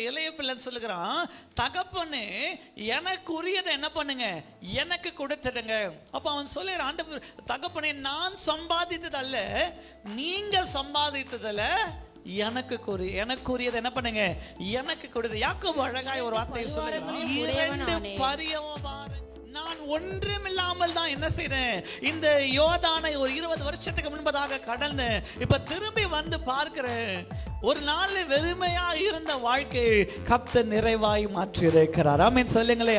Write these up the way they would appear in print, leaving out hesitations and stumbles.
இளைய பிள்ளைன்னு சொல்லுகிறான், தகப்பனே எனக்கு உரியதை என்ன பண்ணுங்க, எனக்கு கொடுத்துடுங்க. அப்ப அவன் சொல்லுறான், ஆண்டவர் தகப்பனே நான் சம்பாதித்தது அல்ல, நீங்க சம்பாதித்ததுல எனக்குரியது என்ன பண்ணுங்க, எனக்கு கொடுத்து. யாக்கோபு அழகாய் ஒரு வார்த்தையை சொல்லுகிறான், 2 பரிவாரம். நான் ஒன்றும் இல்லாமல் தான் என்ன செய்தேன், இந்த யோர்தானை ஒரு 20 வருஷத்துக்கு முன்பதாக கடந்து இப்ப திரும்பி வந்து பார்க்கிறேன். ஒரு நாள் வெறுமையா இருந்த வாழ்க்கை கர்த்தர் நிறைவாய் மாற்றி இருக்கிறார். ஆமென் சொல்லுங்களே.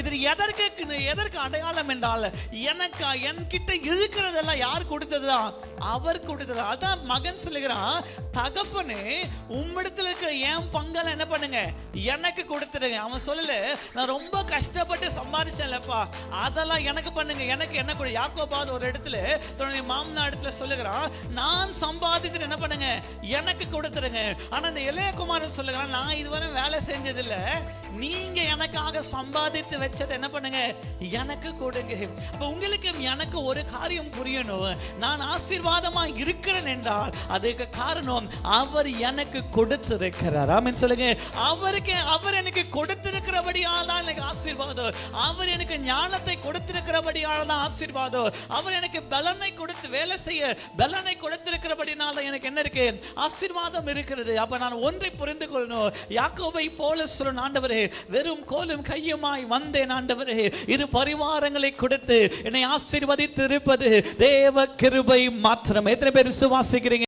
இது எதற்கு அடையாளம் என்றால், எனக்கு என்கிட்ட இருக்கிறதெல்லாம் யார் கொடுத்ததுதான், அவர் கொடுத்தது. அதான் மகன் சொல்லுகிறான், தகப்பனே உம்மிடத்தில் இருக்கிற என் பங்கெல்லாம் என்ன பண்ணுங்க, எனக்கு கொடுத்துருங்க. அவன் சொல்லல நான் ரொம்ப கஷ்டப்பட்டு சம்பாதிச்சேன்லப்பா, அதெல்லாம் எனக்கு பண்ணுங்க, எனக்கு என்ன கொடு. யாக்கோபாவது ஒரு இடத்துல தன்னுடைய மாமனா இடத்துல சொல்லுகிறான், நான் சம்பாதித்து என்ன பண்ணுங்க, எனக்கு கொடுத்து. ஆனா இந்த இளையகுமாரன் சொல்லுகிறான், நான் இதுவரை வேலை செஞ்சதில்ல, நீங்க எனக்காக சம்பாதித்து வச்சது என்ன பண்ணுங்க, எனக்கு கொடுங்க. அப்ப உங்களுக்கு எனக்கு ஒரு காரியம் புரியணும், நான் ஆசீர்வாதமா இருக்கிறேன் என்றால் அதுக்கு காரணம் அவர் எனக்கு கொடுத்திருக்கிறார். ஆமென் சொல்லுங்க. அவர் எனக்கு கொடுத்திருக்கிறபடியால் தான் எனக்கு ஆசீர்வாதம். அவர் எனக்கு ஞானத்தை கொடுத்திருக்கிறபடியால் தான் ஆசீர்வாதம். அவர் எனக்கு பலனை கொடுத்து வேலை செய்ய பலனை கொடுத்திருக்கிறபடினால எனக்கு என்ன இருக்கு, ஆசீர்வாதம் இருக்கிறது. அப்ப நான் ஒன்றை புரிந்து கொள்ளணும், யாக்கோபை போல சொல்லும், ஆண்டவரே வெறும் கோலும் கையுமாய் வந்தேன் ஆண்டவரே, 2 பரிவாரங்களை கொடுத்து என்னை ஆசீர்வதித்து இருப்பது தேவ கிருபை மாத்திரம். எத்தனை பேர் விசுவாசிக்கிறீங்க?